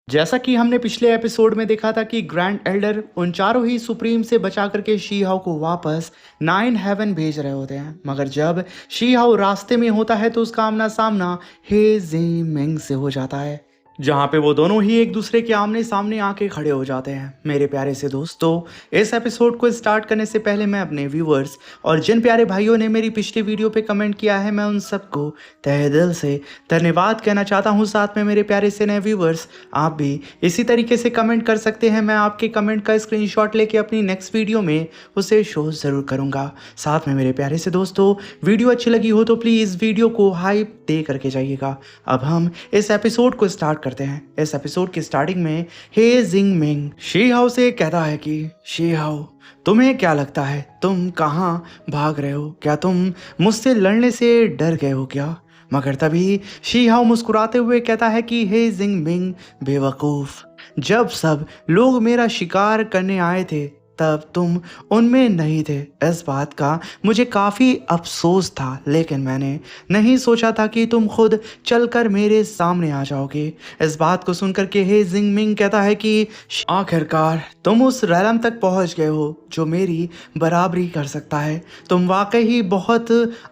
जैसा कि हमने पिछले एपिसोड में देखा था कि ग्रैंड एल्डर उन चारों ही सुप्रीम से बचा करके शी हाउ को वापस नाइन हेवन भेज रहे होते हैं, मगर जब शी हाउ रास्ते में होता है तो उसका आमना सामना हे जिंगमिंग से हो जाता है, जहाँ पे वो दोनों ही एक दूसरे के आमने सामने आके खड़े हो जाते हैं। मेरे प्यारे से दोस्तों, इस एपिसोड को स्टार्ट करने से पहले मैं अपने व्यूअर्स और जिन प्यारे भाइयों ने मेरी पिछली वीडियो पे कमेंट किया है, मैं उन सबको तहे दिल से धन्यवाद कहना चाहता हूँ। साथ में मेरे प्यारे से नए व्यूअर्स, आप भी इसी तरीके से कमेंट कर सकते हैं। मैं आपके कमेंट का स्क्रीनशॉट लेके अपनी नेक्स्ट वीडियो में उसे शो ज़रूर करूँगा। साथ में मेरे प्यारे से दोस्तों, वीडियो अच्छी लगी हो तो प्लीज़ वीडियो को हाइप दे करके जाइएगा। अब हम इस एपिसोड को स्टार्ट करते हैं। इस एपिसोड की स्टार्टिंग में हे जिंगमिंग शी हाउ से कहता है कि शी हाउ, तुम्हें क्या लगता है तुम कहाँ भाग रहे हो? क्या तुम मुझसे लड़ने से डर गए हो क्या? मगर तभी शी हाउ मुस्कुराते हुए कहता है कि हे जिंगमिंग बेवकूफ, जब सब लोग मेरा शिकार करने आए थे तब तुम उनमें नहीं थे। इस बात का मुझे काफ़ी अफसोस था, लेकिन मैंने नहीं सोचा था कि तुम खुद चलकर मेरे सामने आ जाओगे। इस बात को सुनकर के हे जिंगमिंग कहता है कि आखिरकार तुम उस रैलम तक पहुंच गए हो जो मेरी बराबरी कर सकता है। तुम वाकई ही बहुत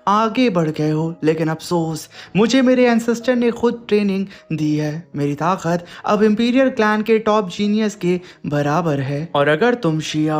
आगे बढ़ गए हो, लेकिन अफसोस मुझे मेरे एंसेस्टर ने खुद ट्रेनिंग दी है। मेरी ताकत अब इंपीरियल क्लैन के टॉप जीनियस के बराबर है, और अगर तुम शियाओ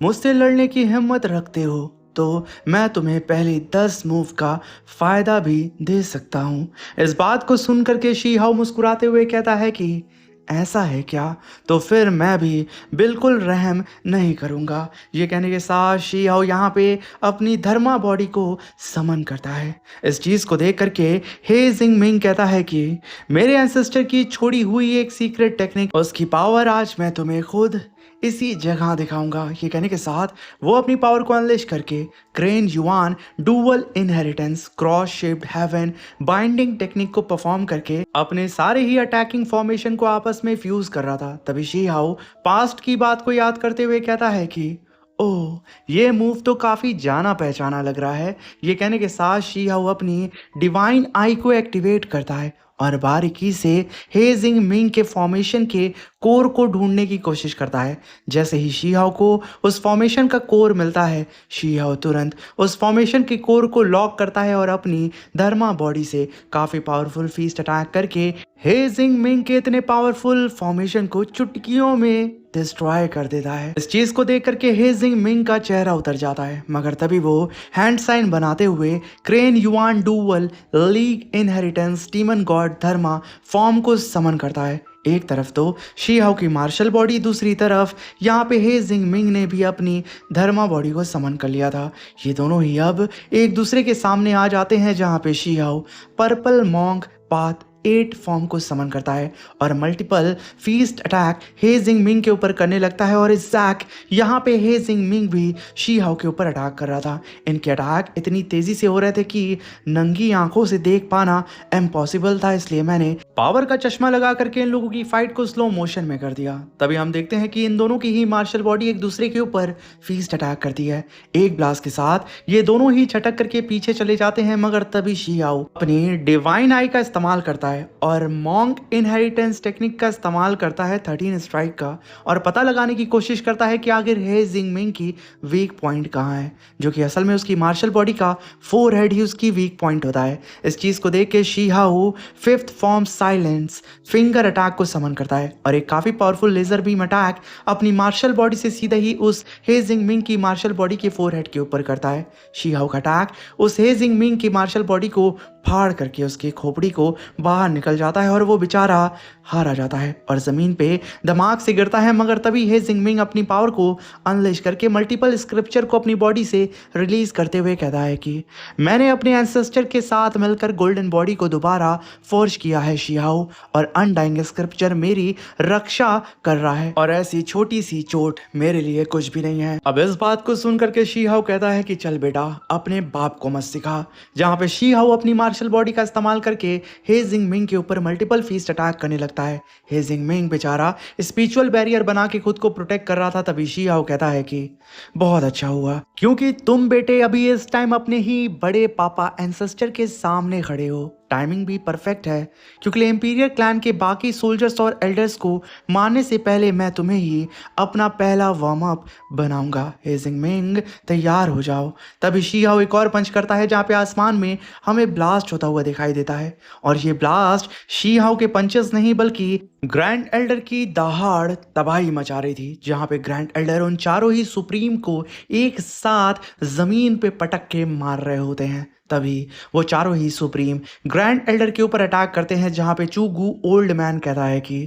मुझसे लड़ने की हिम्मत रखते हो तो मैं तुम्हें पहले 10 मूव का फायदा भी दे सकता हूँ। इस बात को सुनकर के शी हाउ मुस्कुराते हुए कहता है कि ऐसा है क्या? तो फिर मैं भी बिल्कुल रहम नहीं करूँगा। ये कहने के साथ शी हाउ यहाँ पे अपनी धर्मा बॉडी को समन करता है। इस चीज़ को देख करके हे जिंगमिंग कहता है कि मेरे एंसेस्टर की छोड़ी हुई एक सीक्रेट टेक्निक, उसकी पावर आज मैं तुम्हें खुद इसी जगह दिखाऊंगा। ये कहने के साथ वो अपनी पावर को अनलेश करके crane Yuan dual inheritance cross shaped heaven binding technique को परफॉर्म करके अपने सारे ही अटैकिंग फॉर्मेशन को आपस में फ्यूज कर रहा था। तभी शी हाउ पास्ट की बात को याद करते हुए कहता है कि ओह, ये मूव तो काफ़ी जाना पहचाना लग रहा है। ये कहने के साथ शी हाउ अपनी डिवाइन आई को एक्टिवेट करता है और बारीकी से हे जिंगमिंग के फॉर्मेशन के कोर को ढूंढने की कोशिश करता है। जैसे ही शी हाउ को उस फॉर्मेशन का कोर मिलता है, शी हाउ तुरंत उस फॉर्मेशन के कोर को लॉक करता है और अपनी धर्मा बॉडी से काफ़ी पावरफुल फीस्ट अटैक करके हे जिंगमिंग के इतने पावरफुल फॉर्मेशन को चुटकियों में डिस्ट्रॉय कर देता है। इस चीज को देख करके हे जिंगमिंग का चेहरा उतर जाता है, मगर तभी वो हैंड साइन बनाते हुए crane Yuan dual league inheritance demon god Dharma form को समन करता है। एक तरफ तो शी हाउ की मार्शल बॉडी, दूसरी तरफ यहाँ पे हे जिंगमिंग ने भी अपनी धर्मा बॉडी को समन कर लिया था। ये दोनों ही अब एक दूसरे के सामने आ जाते हैं, जहाँ पे she how purple monk path 8 form को समन करता है और मल्टीपल फीस्ट अटैक हे जिंगमिंग के ऊपर करने लगता है। और एग्जैक्ट यहाँ पे हे जिंगमिंग भी शी हाउ के ऊपर अटैक कर रहा था। इनके अटैक इतनी तेजी से हो रहे थे कि नंगी आंखों से देख पाना इम्पॉसिबल था, इसलिए मैंने पावर का चश्मा लगा करके इन लोगों की फाइट को स्लो मोशन में कर दिया। तभी हम देखते हैं कि इन दोनों की ही मार्शल बॉडी एक दूसरे के ऊपर फीस्ट अटैक करती है। एक ब्लास्ट के साथ ये दोनों ही झटक करके पीछे चले जाते हैं, मगर तभी शी हाउ अपनी डिवाइन आई का इस्तेमाल करता है और मॉन्क इनहेरिटेंस टेक्निक का इस्तेमाल करता है 13 स्ट्राइक का, और पता लगाने की कोशिश करता है कि आखिर हे जिंगमिंग की वीक पॉइंट कहाँ है, जो कि असल में उसकी मार्शल बॉडी का 4 हेड ही उसकी वीक पॉइंट होता है। इस चीज को देख के she how 5th form silence finger attack को समन करता है और एक काफी पावरफुल लेजर बीम अटैक अपनी मार्शल बॉडी से सीधा ही उस हे जिंगमिंग की मार्शल बॉडी के 4 हेड के ऊपर करता है। शी हाउ का अटैक उस हे जिंगमिंग की मार्शल बॉडी को फाड़ करके उसकी खोपड़ी को बाहर निकल जाता है और वो बेचारा हारा जाता है और ज़मीन पे दिमाग से गिरता है। मगर तभी हे जिंगमिंग अपनी पावर को अनलेश करके मल्टीपल स्क्रिप्चर को अपनी बॉडी से रिलीज करते हुए कहता है कि मैंने अपने एंसेस्टर के साथ मिलकर गोल्डन बॉडी को दोबारा फोर्ज किया है शी हाउ, और अनडाइंग स्क्रिप्चर मेरी रक्षा कर रहा है और ऐसी छोटी सी चोट मेरे लिए कुछ भी नहीं है। अब इस बात को सुन करके शी हाउ कहता है कि चल बेटा, अपने बाप को मत सिखा। जहाँ पे शी हाउ अपनी मार्शल बॉडी का इस्तेमाल करके हे जिंगमिंग के ऊपर मल्टीपल फीस्ट अटैक करने लगता है। हे जिंगमिंग बेचारा स्पिरिचुअल बैरियर बना के खुद को प्रोटेक्ट कर रहा था। तभी शी हाउ कहता है कि बहुत अच्छा हुआ, क्योंकि तुम बेटे अभी इस टाइम अपने ही बड़े पापा एंसेस्टर के सामने खड़े हो। टाइमिंग भी परफेक्ट है क्योंकि एम्पीरियल क्लैन के बाकी सोल्जर्स और एल्डर्स को मारने से पहले मैं तुम्हें ही अपना पहला वार्म अप बनाऊंगा। हेजिंग मिंग तैयार हो जाओ। तभी शी हाओ एक और पंच करता है जहाँ पे आसमान में हमें ब्लास्ट होता हुआ दिखाई देता है और ये ब्लास्ट शी हाओ के पंचेस नहीं बल्कि ग्रैंड एल्डर की दहाड़ तबाही मचा रही थी, जहां पे ग्रैंड एल्डर उन चारों ही सुप्रीम को एक साथ जमीन पे पटक के मार रहे होते हैं। तभी वो चारों ही सुप्रीम ग्रैंड एल्डर के ऊपर अटैक करते हैं जहां पे चूगू ओल्ड मैन कहता है कि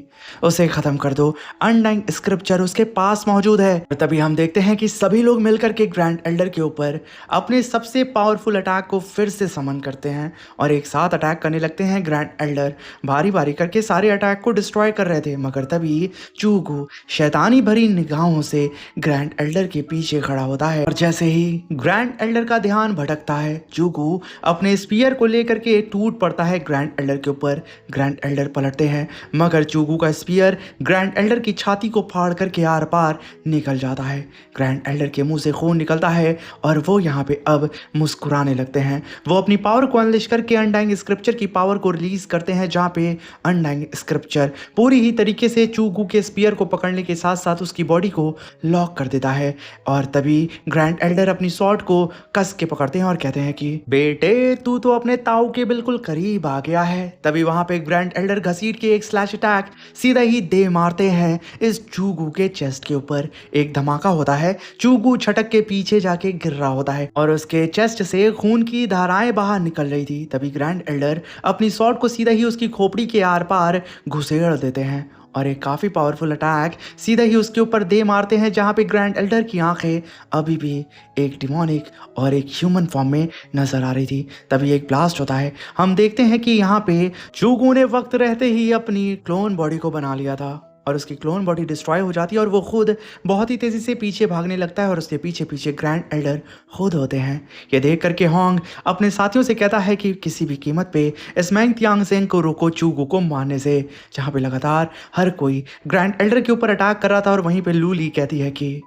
उसे खत्म कर दो, अनडाइंग स्क्रिप्चर उसके पास मौजूद है। और तभी हम देखते हैं कि सभी लोग मिलकर के ग्रैंड एल्डर के ऊपर अपने सबसे पावरफुल अटैक को फिर से समन करते हैं और एक साथ अटैक करने लगते हैं। ग्रैंड एल्डर बारी बारी करके सारे अटैक को डिस्ट्रॉय कर रहे थे मगर तभी चूगू शैतानी भरी निगाहों से ग्रैंड एल्डर के पीछे खड़ा होता है और जैसे ही ग्रैंड एल्डर का ध्यान भटकता है चूगू अपने स्पीयर को लेकर के टूट पड़ता है ग्रैंड एल्डर के ऊपर। ग्रैंड एल्डर पलटते हैं मगर चूगू का स्पीयर ग्रैंड एल्डर की छाती को फाड़ करके आर पार निकल जाता है। ग्रैंड एल्डर के मुंह से खून निकलता है और वो यहाँ पे अब मुस्कुराने लगते हैं। वो अपनी पावर को अनलिश करके अनडाइंग स्क्रिप्चर की पावर को रिलीज करते हैं जहाँ पे अनडाइंग स्क्रिप्चर पूरी ही तरीके से चूगू के स्पीयर को पकड़ने के साथ साथ उसकी बॉडी को लॉक कर देता है और तभी ग्रैंड एल्डर अपनी स्वॉर्ड को कस के पकड़ते हैं और कहते हैं कि बेटे तू तो अपने ताऊ के बिल्कुल करीब आ गया है। तभी वहां पे ग्रैंड एल्डर घसीट के एक स्लैश अटैक सीधा ही दे मारते हैं इस चूगू के चेस्ट के ऊपर। एक धमाका होता है, चूगू छटक के पीछे जाके गिर रहा होता है और उसके चेस्ट से खून की धाराएं बाहर निकल रही थी। तभी ग्रैंड एल्डर अपनी स्वॉर्ड को सीधा ही उसकी खोपड़ी के आर पार घुसेड़ देते हैं और एक काफ़ी पावरफुल अटैक सीधा ही उसके ऊपर दे मारते हैं जहाँ पे ग्रैंड एल्डर की आंखें अभी भी एक डिमोनिक और एक ह्यूमन फॉर्म में नजर आ रही थी। तभी एक ब्लास्ट होता है। हम देखते हैं कि यहाँ पे चूगू ने वक्त रहते ही अपनी क्लोन बॉडी को बना लिया था और उसकी क्लोन बॉडी डिस्ट्रॉय हो जाती है और वो खुद बहुत ही तेज़ी से पीछे भागने लगता है और उसके पीछे पीछे ग्रैंड एल्डर खुद होते हैं। ये देख करके होंग अपने साथियों से कहता है कि किसी भी कीमत पे इस मैंग तियांगसेंग को रोको चूगू को मारने से, जहाँ पे लगातार हर कोई ग्रैंड एल्डर के ऊपर अटैक कर रहा था और वहीं पे लूली कहती है कि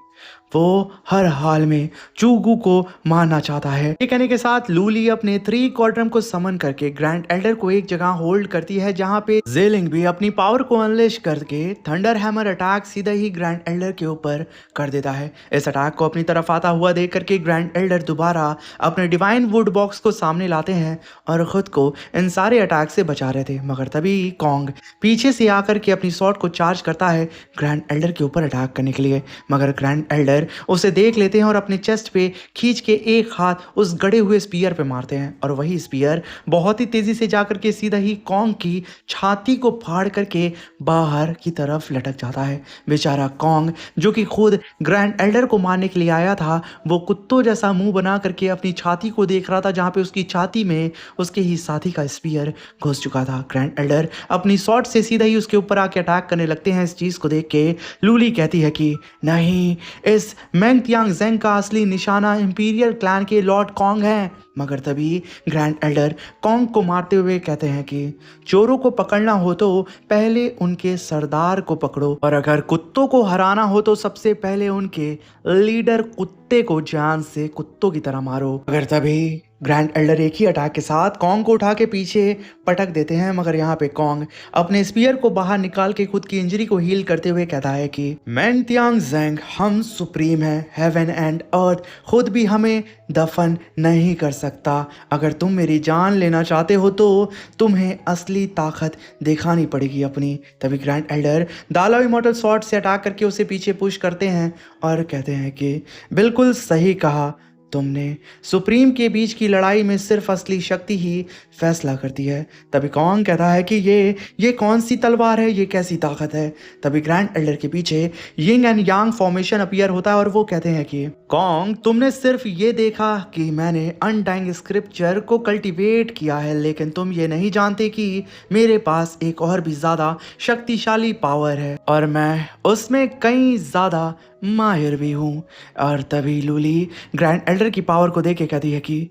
वो हर हाल में चूगू को मारना चाहता है। ये कहने के साथ लूली अपने 3 क्वाड्रम को समन करके ग्रैंड एल्डर को एक जगह होल्ड करती है जहां पे जेलिंग भी अपनी पावर को अनलेश करके थंडर हैमर अटैक सीधा ही ग्रैंड एल्डर के ऊपर कर देता है। इस अटैक को अपनी तरफ आता हुआ देख करके ग्रैंड एल्डर दोबारा अपने डिवाइन वुड बॉक्स को सामने लाते हैं और खुद को इन सारे अटैक से बचा रहे थे मगर तभी कॉन्ग पीछे से आकर के अपनी स्वॉर्ड को चार्ज करता है ग्रैंड एल्डर के ऊपर अटैक करने के लिए मगर ग्रैंड एल्डर उसे देख लेते हैं और अपने चेस्ट पे खींच के एक हाथ उस गड़े हुए स्पीयर पे मारते हैं और वही स्पीयर बहुत ही तेजी से जाकर के सीधा ही कॉन्ग की छाती को फाड़ करके बाहर की तरफ लटक जाता है। बेचारा कॉन्ग जो कि खुद ग्रैंड एल्डर को मारने के लिए आया था, वो कुत्तों जैसा मुंह बना करके अपनी छाती को देख रहा था जहाँ पे उसकी छाती में उसके ही साथी का स्पीयर घुस चुका था। ग्रैंड एल्डर अपनी शॉट से सीधा ही उसके ऊपर आके अटैक करने लगते हैं। इस चीज को देख के लूली कहती है कि नहीं, इस मैंग तियांगसेंग का असली निशाना इंपीरियल क्लैन के लॉर्ड कॉन्ग है। मगर तभी ग्रैंड एल्डर कॉन्ग को मारते हुए कहते हैं कि चोरों को पकड़ना हो तो पहले उनके सरदार को पकड़ो और अगर कुत्तों को हराना हो तो सबसे पहले उनके लीडर कुत्ते को जान से कुत्तों की तरह मारो। मगर तभी ग्रैंड एल्डर एक ही अटैक के साथ कॉन्ग को उठा के पीछे पटक देते हैं मगर यहाँ पे कॉन्ग अपने स्पीयर को बाहर निकाल के खुद की इंजरी को हील करते हुए कहता है कि मैंग तियांगसेंग, हम सुप्रीम है, हेवन एंड अर्थ खुद भी हमें दफन नहीं कर सकता। अगर तुम मेरी जान लेना चाहते हो तो तुम्हें असली ताकत दिखानी पड़ेगी अपनी। तभी ग्रैंड एल्डर दाला इमॉर्टल स्वॉर्ड से अटैक करके उसे पीछे पुश करते हैं और कहते हैं कि बिल्कुल सही कहा तुमने, सुप्रीम के बीच की लड़ाई में सिर्फ असली शक्ति ही फैसला करती है। तभी कॉन्ग कहता है कि ये कौन सी तलवार है, ये कैसी ताकत है। तभी ग्रैंड एल्डर के पीछे yin and yang formation appear होता है और वो कहते हैं कि कॉन्ग, तुमने सिर्फ ये देखा कि मैंने अनडाइंग स्क्रिप्चर को कल्टीवेट किया है, लेकिन तुम ये नहीं जानते कि मेरे पास एक और भी ज्यादा शक्तिशाली पावर है और मैं उसमें कई ज्यादा माहिर भी हूँ। और तभी लूली ग्रैंड एल्डर की पावर को देख के कहती है कि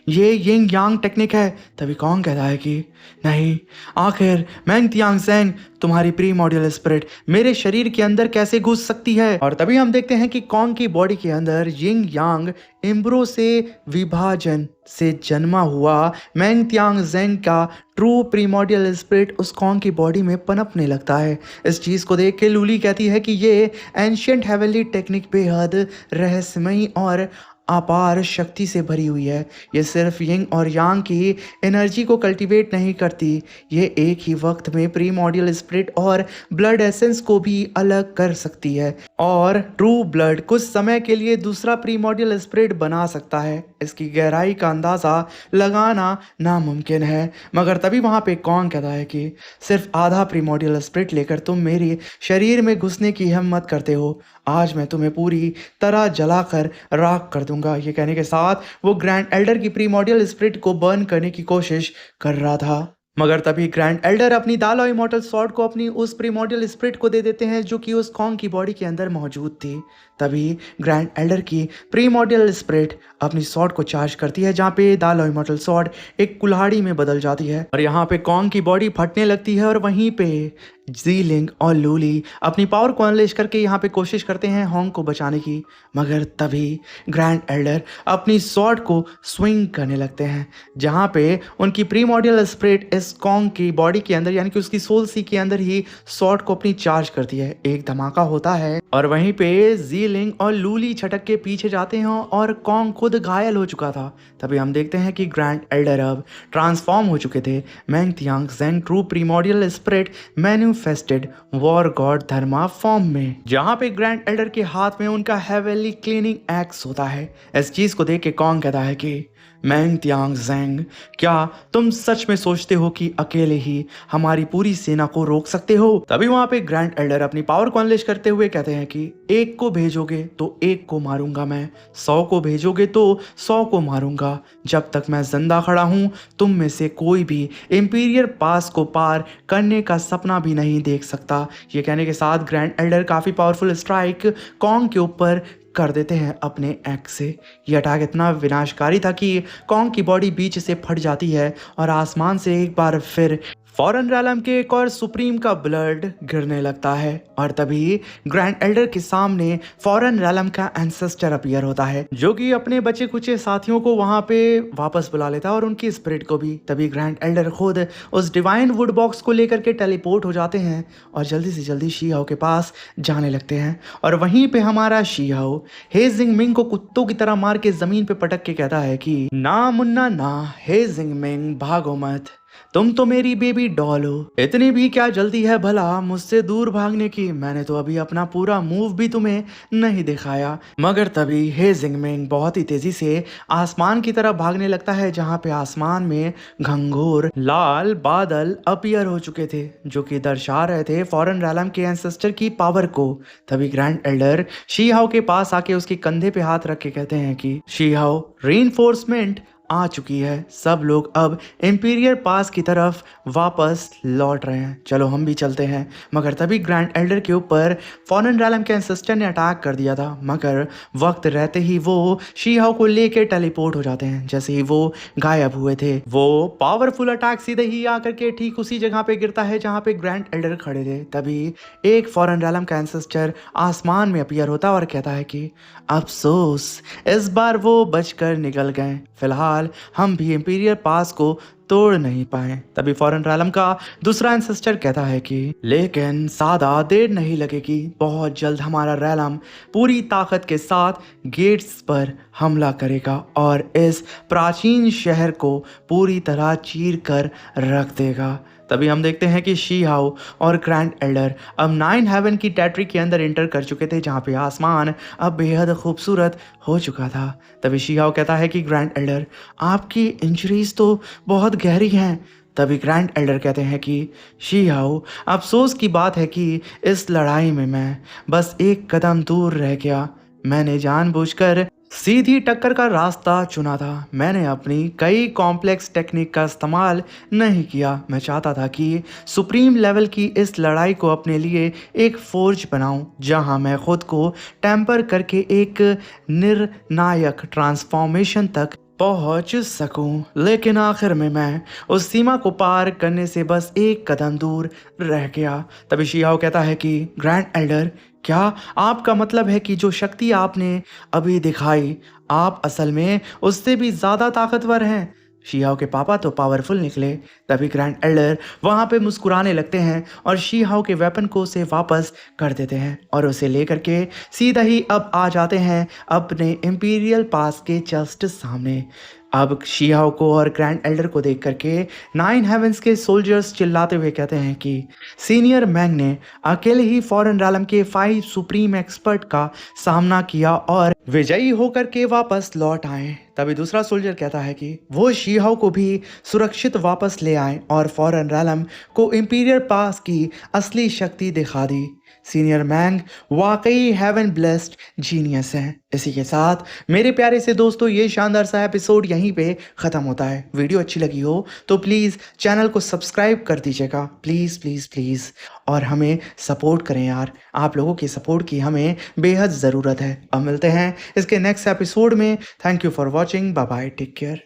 ये यिंग यांग टेक्निक है। तभी कॉन्ग कहता है कि नहीं, आखिर मैंग तियांगसेंग, तुम्हारी प्रीमॉर्डियल स्पिरिट मेरे शरीर के अंदर कैसे घुस सकती है। और तभी हम देखते हैं कि कॉन्ग की बॉडी के अंदर यिंग यांग इम्ब्रो से विभाजन से जन्मा हुआ मैंग त्यांग जेंग का ट्रू प्रीमोडियल स्पिरिट उस कॉन्ग की बॉडी में पनपने लगता है। इस चीज़ को देख के लूली कहती है कि ये एंशियंट हेवनली टेक्निक बेहद रहस्यमयी और अपार शक्ति से भरी हुई है। ये सिर्फ यिंग और यांग की एनर्जी को कल्टीवेट नहीं करती, ये एक ही वक्त में प्रीमोडियल स्पिरिट और ब्लड एसेंस को भी अलग कर सकती है और ट्रू ब्लड कुछ समय के लिए दूसरा प्रीमोडियल स्पिरिट बना सकता है। इसकी गहराई का अंदाज़ा लगाना नामुमकिन है। मगर तभी वहाँ पे कॉन्ग कहता है कि सिर्फ आधा प्रीमोडियल स्पिरिट लेकर तुम मेरे शरीर में घुसने की हिम्मत करते हो। आज मैं तुम्हें पूरी तरह जलाकर राख कर दूंगा। ये कहने के साथ वो ग्रैंड एल्डर की प्रीमोडियल स्पिरिट को बर्न करने की कोशिश कर रहा था। मगर तभी ग्रैंड एल्डर अपनी दालो इमोर्टल स्वॉर्ड को अपनी उस प्रीमोडियल स्पिरिट को दे देते हैं जो कि उस कॉन्ग की बॉडी के अंदर मौजूद थी। तभी ग्रैंड एल्डर की प्रीमोडियल स्पिरिट अपनी स्वॉर्ड को चार्ज करती है, जहाँ पे दालो इमोर्टल स्वॉर्ड एक कुल्हाड़ी में बदल जाती है और यहाँ पे कॉन्ग की बॉडी फटने लगती है और वहीं पे ज़ीलिंग और लूली अपनी पावर को अनलेश करके यहाँ पे कोशिश करते हैं होंग को बचाने की। मगर तभी ग्रैंड एल्डर अपनी स्वॉर्ड को स्विंग करने लगते हैं, जहाँ पे उनकी प्रीमोडियल स्पिरिट इस कॉन्ग की बॉडी के अंदर यानी कि उसकी सोल सी के अंदर ही स्वॉर्ड को अपनी चार्ज करती है। एक धमाका होता है और वहीं पे ज़ीलिंग और लूली छटक के पीछे जाते हैं और कॉन्ग खुद घायल हो चुका था। तभी हम देखते हैं कि ग्रैंड एल्डर अब ट्रांसफॉर्म हो चुके थे Meng Tianzheng true primordial spirit manifested war god Dharma form में, जहां पे ग्रैंड एल्डर के हाथ में उनका हेवनली क्लीनिंग एक्स होता है। इस चीज को देख के कॉन्ग कहता है कि मैंग त्यांग जेंग, क्या तुम सच में सोचते हो कि अकेले ही हमारी पूरी सेना को रोक सकते हो? तभी वहां पे ग्रैंड एल्डर अपनी पावर को अनलेश करते हुए कहते हैं कि एक को भेजोगे तो एक को मारूंगा मैं, 100 को भेजोगे तो 100 को मारूंगा। जब तक मैं जिंदा खड़ा हूं तुम में से कोई भी इंपीरियर पास को पार करने का सपना भी नहीं देख सकता। ये कहने के साथ ग्रैंड एल्डर काफी पावरफुल स्ट्राइक कॉन्ग के ऊपर कर देते हैं अपने एक्स से। यह अटैक इतना विनाशकारी था कि कॉन्ग की बॉडी बीच से फट जाती है और आसमान से एक बार फिर फॉरेन रैलम के एक और सुप्रीम का ब्लड गिरने लगता है और तभी ग्रैंड एल्डर के सामने फॉरेन रैलम का एंसेस्टर अपीयर होता है, जो कि अपने बचे कुचे साथियों को वहां पे वापस बुला लेता है और उनकी स्पिरिट को भी। तभी ग्रैंड एल्डर खुद उस डिवाइन वुड बॉक्स को लेकर के टेलीपोर्ट हो जाते हैं और जल्दी से जल्दी शी हाओ के पास जाने लगते हैं और वहीं पे हमारा शी हाओ हे जिंगमिंग को कुत्तों की तरह मार के जमीन पे पटक के कहता है कि ना मुन्ना ना, हे जिंगमिंग भागो मत, तुम तो मेरी बेबी डॉल हो। इतनी भी क्या जल्दी है भला मुझसे दूर भागने की? मैंने तो अभी अपना पूरा मूव भी तुम्हें नहीं दिखाया। मगर तभी हे जिंगमिंग बहुत ही तेजी से आसमान की तरफ भागने लगता है, जहाँ पे आसमान में घंघोर लाल बादल अपीयर हो चुके थे, जो कि दर्शा रहे थे फॉरेन रैलम के एंसेस्टर की पावर को। तभी ग्रैंड एल्डर शी हाओ के पास आके उसके कंधे पे हाथ रख के कहते हैं कि शी हाओ, रीइंफोर्समेंट आ चुकी है, सब लोग अब इंपीरियर पास की तरफ वापस लौट रहे हैं, चलो हम भी चलते हैं। मगर तभी ग्रैंड एल्डर के ऊपर फॉरेन रैलम के एंसेस्टर ने अटैक कर दिया था, मगर वक्त रहते ही वो शी हाओ को लेके टेलीपोर्ट हो जाते हैं। जैसे ही वो गायब हुए थे, वो पावरफुल अटैक सीधे ही आकर के ठीक उसी जगह पे गिरता है जहाँ पे ग्रैंड एल्डर खड़े थे। तभी एक फॉरेन रैलम का एंसेस्टर आसमान में अपीयर होता है और कहता है कि अफसोस, इस बार वो बचकर निकल गए, फिलहाल हम भी इंपीरियर पास को तोड़ नहीं पाए। तभी फॉरेन रैलम का दूसरा एंसेस्टर कहता है कि लेकिन सादा देर नहीं लगेगी, बहुत जल्द हमारा रैलम पूरी ताकत के साथ गेट्स पर हमला करेगा और इस प्राचीन शहर को पूरी तरह चीर कर रख देगा। तभी हम देखते हैं कि शी हाओ और ग्रैंड एल्डर अब 9 हेवन की टेरिटरी के अंदर एंटर कर चुके थे, जहाँ पे आसमान अब बेहद खूबसूरत हो चुका था। तभी शी हाओ कहता है कि ग्रैंड एल्डर, आपकी इंजरीज तो बहुत गहरी हैं। तभी ग्रैंड एल्डर कहते हैं कि शी हाओ, अफसोस की बात है कि इस लड़ाई में मैं बस एक कदम दूर रह गया। मैंने जानबूझकर सीधी टक्कर का रास्ता चुना था, मैंने अपनी कई कॉम्प्लेक्स टेक्निक का इस्तेमाल नहीं किया। मैं चाहता था कि सुप्रीम लेवल की इस लड़ाई को अपने लिए एक फोर्ज बनाऊं, जहां मैं खुद को टेम्पर करके एक निर्णायक ट्रांसफॉर्मेशन तक पहुंच सकूं। लेकिन आखिर में मैं उस सीमा को पार करने से बस एक कदम दूर रह गया। तभी शी हाओ कहता है कि ग्रैंड एल्डर, क्या आपका मतलब है कि जो शक्ति आपने अभी दिखाई, आप असल में उससे भी ज़्यादा ताकतवर हैं? शीहाओ के पापा तो पावरफुल निकले। तभी ग्रैंड एल्डर वहाँ पे मुस्कुराने लगते हैं और शीहाओ के वेपन को उसे वापस कर देते हैं और उसे लेकर के सीधा ही अब आ जाते हैं अपने इंपीरियल पास के जस्ट सामने। अब शीहाओ को और ग्रैंड एल्डर को देख करके नाइन हेवंस के सोल्जर्स चिल्लाते हुए कहते हैं कि सीनियर मैंग ने अकेले ही फॉरेन रालम के 5 सुप्रीम एक्सपर्ट का सामना किया और विजयी होकर के वापस लौट आए। तभी दूसरा सोल्जर कहता है कि वो शीहाओ को भी सुरक्षित वापस ले आए और फॉरेन रालम को इंपीरियल पास की असली शक्ति दिखा दी। सीनियर मैंग वाकई हेवन ब्लेस्ड जीनियस हैं। इसी के साथ मेरे प्यारे से दोस्तों ये शानदार सा एपिसोड यहीं पे ख़त्म होता है। वीडियो अच्छी लगी हो तो प्लीज़ चैनल को सब्सक्राइब कर दीजिएगा, प्लीज़ प्लीज़ प्लीज़। और हमें सपोर्ट करें यार, आप लोगों की सपोर्ट की हमें बेहद ज़रूरत है। अब मिलते हैं इसके नेक्स्ट एपिसोड में। Thank you for watching, bye bye, take care.